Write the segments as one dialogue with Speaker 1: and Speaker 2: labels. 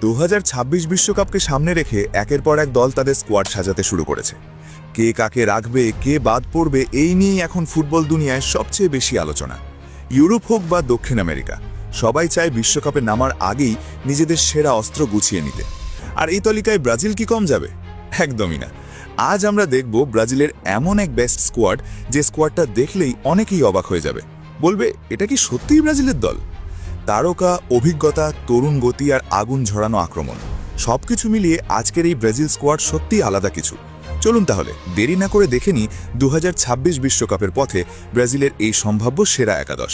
Speaker 1: 2026 বিশ্বকাপকে সামনে রেখে একের পর এক দল তাদের স্কোয়াড সাজাতে শুরু করেছে। কে কাকে রাখবে, কে বাদ পড়বে, এই নিয়েই এখন ফুটবল দুনিয়ায় সবচেয়ে বেশি আলোচনা। ইউরোপ হোক বা দক্ষিণ আমেরিকা, সবাই চায় বিশ্বকাপে নামার আগেই নিজেদের সেরা অস্ত্র গুছিয়ে নিতে। আর এই তালিকায় ব্রাজিল কি কম যাবে? একদমই না। আজ আমরা দেখব ব্রাজিলের এমন এক বেস্ট স্কোয়াড, যে স্কোয়াডটা দেখলেই অনেকেই অবাক হয়ে যাবে, বলবে এটা কি সত্যিই ব্রাজিলের দল। তারকা, অভিজ্ঞতা, তরুণ গতি আর আগুন ঝরানো আক্রমণ, সবকিছু মিলিয়ে আজকের এই ব্রাজিল স্কোয়াড সত্যিই আলাদা কিছু। চলুন তাহলে দেরি না করে দেখে নিই 2026 বিশ্বকাপের পথে ব্রাজিলের এই সম্ভাব্য সেরা একাদশ।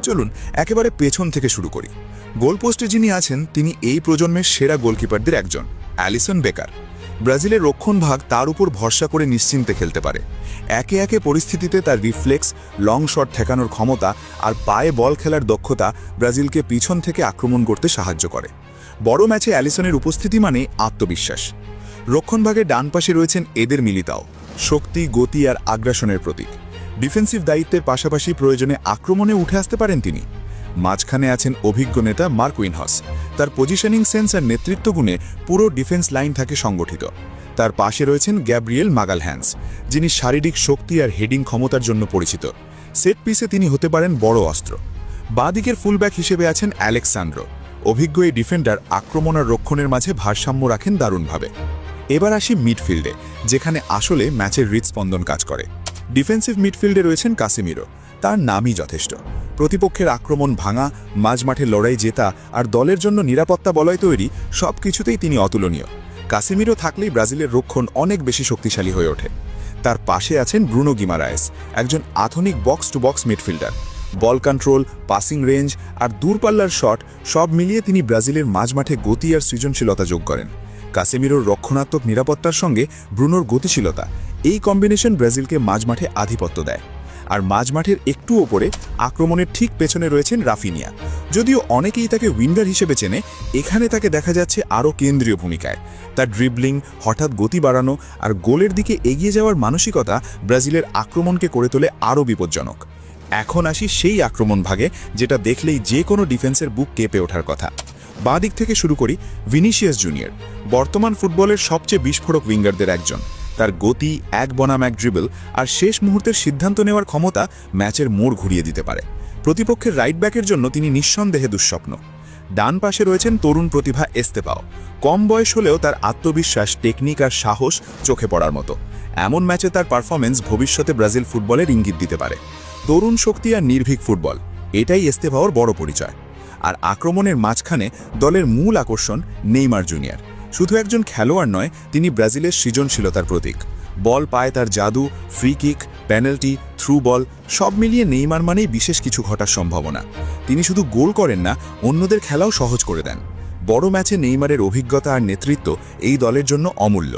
Speaker 1: চলুন একেবারে পেছন থেকে শুরু করি। গোলপোস্টে যিনি আছেন তিনি এই প্রজন্মের সেরা গোলকিপারদের একজন, অ্যালিসন বেকার। ব্রাজিলের রক্ষণভাগ তার উপর ভরসা করে নিশ্চিন্তে খেলতে পারে। একে একে পরিস্থিতিতে তার রিফ্লেক্স, লং শট ঠেকানোর ক্ষমতা আর পায়ে বল খেলার দক্ষতা ব্রাজিলকে পিছন থেকে আক্রমণ করতে সাহায্য করে। বড় ম্যাচে অ্যালিসনের উপস্থিতি মানে আত্মবিশ্বাস। রক্ষণভাগে ডান পাশে রয়েছেন এদের মিলিতাও, শক্তি, গতি আর আগ্রাসনের প্রতীক। ডিফেন্সিভ দায়িত্বের পাশাপাশি প্রয়োজনে আক্রমণে উঠে আসতে পারেন তিনি। মাঝখানে আছেন অভিজ্ঞ নেতা মার্কুইনহস। তার পজিশনিং সেন্স আর নেতৃত্ব গুণে পুরো ডিফেন্স লাইন থাকে সংগঠিত। তার পাশে রয়েছেন গ্যাব্রিয়েল মাগালহ্যান্স, যিনি শারীরিক শক্তি আর হেডিং ক্ষমতার জন্য পরিচিত। সেট পিসে তিনি হতে পারেন বড় অস্ত্র। বাঁদিকের ফুলব্যাক হিসেবে আছেন অ্যালেক্সান্দ্রো। অভিজ্ঞ এই ডিফেন্ডার আক্রমণ আর রক্ষণের মাঝে ভারসাম্য রাখেন দারুণভাবে। এবার আসি মিডফিল্ডে, যেখানে আসলে ম্যাচের হৃদস্পন্দন কাজ করে। ডিফেন্সিভ মিডফিল্ডে রয়েছেন কাসেমিরো। তার নামই যথেষ্ট। প্রতিপক্ষের আক্রমণ ভাঙা, মাঝমাঠে লড়াই জেতা আর দলের জন্য নিরাপত্তা বলয় তৈরি, সব কিছুতেই তিনি অতুলনীয়। কাসেমিরো থাকলেই ব্রাজিলের রক্ষণ অনেক বেশি শক্তিশালী হয়ে ওঠে। তার পাশে আছেন ব্রুনো গিমারায়েস, একজন আধুনিক box to box midfielder. Ball control, passing range আর দূরপাল্লার শট সব মিলিয়ে তিনি ব্রাজিলের মাঝমাঠে গতি আর সৃজনশীলতা যোগ করেন। কাসেমিরোর রক্ষণাত্মক নিরাপত্তার সঙ্গে ব্রুনোর গতিশীলতা, এই কম্বিনেশন ব্রাজিলকে মাঝমাঠে আধিপত্য দেয়। আর মাঝমাঠের একটু ওপরে আক্রমণের ঠিক পেছনে রয়েছেন রাফিনিয়া। যদিও অনেকেই তাকে উইঙ্গার হিসেবে চেনে, এখানে তাকে দেখা যাচ্ছে আরও কেন্দ্রীয় ভূমিকায়। তার ড্রিবলিং, হঠাৎ গতি বাড়ানো আর গোলের দিকে এগিয়ে যাওয়ার মানসিকতা ব্রাজিলের আক্রমণকে করে তোলে আরও বিপজ্জনক। এখন আসি সেই আক্রমণ ভাগে, যেটা দেখলেই যে কোনো ডিফেন্সের বুক কেঁপে ওঠার কথা। বাঁ দিক থেকে শুরু করি। ভিনিসিয়াস জুনিয়র বর্তমান ফুটবলের সবচেয়ে বিস্ফোরক উইঙ্গারদের একজন। তার গতি, এক বনাম এক ড্রিবল আর শেষ মুহূর্তের সিদ্ধান্ত নেওয়ার ক্ষমতা ম্যাচের মোড় ঘুরিয়ে দিতে পারে। প্রতিপক্ষের রাইট ব্যাকের জন্য তিনি নিঃসন্দেহে দুঃস্বপ্ন। ডান পাশে রয়েছেন তরুণ প্রতিভা এস্তেপাও। কম বয়স হলেও তার আত্মবিশ্বাস, টেকনিক আর সাহস চোখে পড়ার মতো। এমন ম্যাচে তার পারফরমেন্স ভবিষ্যতে ব্রাজিল ফুটবলের ইঙ্গিত দিতে পারে। তরুণ শক্তি আর নির্ভীক ফুটবল, এটাই এস্তেপাওর বড় পরিচয়। আর আক্রমণের মাঝখানে দলের মূল আকর্ষণ নেইমার জুনিয়র। শুধু একজন খেলোয়াড় নয়, তিনি ব্রাজিলের সৃজনশীলতার প্রতীক। বল পায় তার জাদু, free kick, penalty, through ball, সব মিলিয়ে নেইমার মানেই বিশেষ কিছু ঘটার সম্ভাবনা। তিনি শুধু গোল করেন না, অন্যদের খেলাও সহজ করে দেন। বড় ম্যাচে নেইমারের অভিজ্ঞতা আর নেতৃত্ব এই দলের জন্য অমূল্য।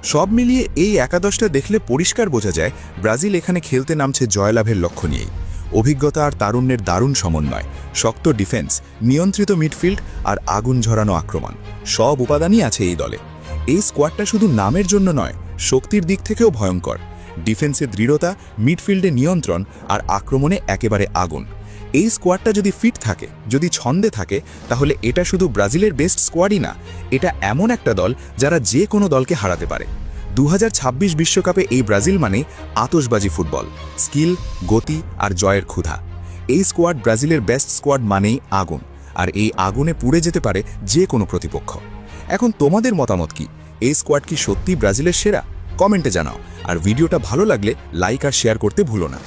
Speaker 1: সব মিলিয়ে এই একাদশটা দেখলে পরিষ্কার বোঝা যায় ব্রাজিল এখানে খেলতে নামছে জয়লাভের লক্ষ্য নিয়েই। অভিজ্ঞতা আর তারুণ্যের দারুণ সমন্বয়, শক্ত ডিফেন্স, নিয়ন্ত্রিত মিডফিল্ড আর আগুন ঝরানো আক্রমণ, সব উপাদানই আছে এই দলে। এই স্কোয়াডটা শুধু নামের জন্য নয়, শক্তির দিক থেকেও ভয়ঙ্কর। ডিফেন্সে দৃঢ়তা, মিডফিল্ডে নিয়ন্ত্রণ আর আক্রমণে একেবারে আগুন। এই স্কোয়াডটা যদি ফিট থাকে, যদি ছন্দে থাকে, তাহলে এটা শুধু ব্রাজিলের বেস্ট স্কোয়াডই না, এটা এমন একটা দল যারা যে কোনো দলকে হারাতে পারে। 2026 বিশ্বকাপে এই ব্রাজিল মানে আতশবাজি ফুটবল, স্কিল, গতি আর জয়ের ক্ষুধা। এই স্কোয়াড ব্রাজিলের বেস্ট স্কোয়াড মানেই আগুন, আর এই আগুনে পুড়ে যেতে পারে যে কোনো প্রতিপক্ষ। এখন তোমাদের মতামত কি? এই স্কোয়াড কি সত্যি ব্রাজিলের সেরা? কমেন্টে জানাও। আর ভিডিওটা ভালো লাগলে লাইক আর শেয়ার করতে ভুলো না।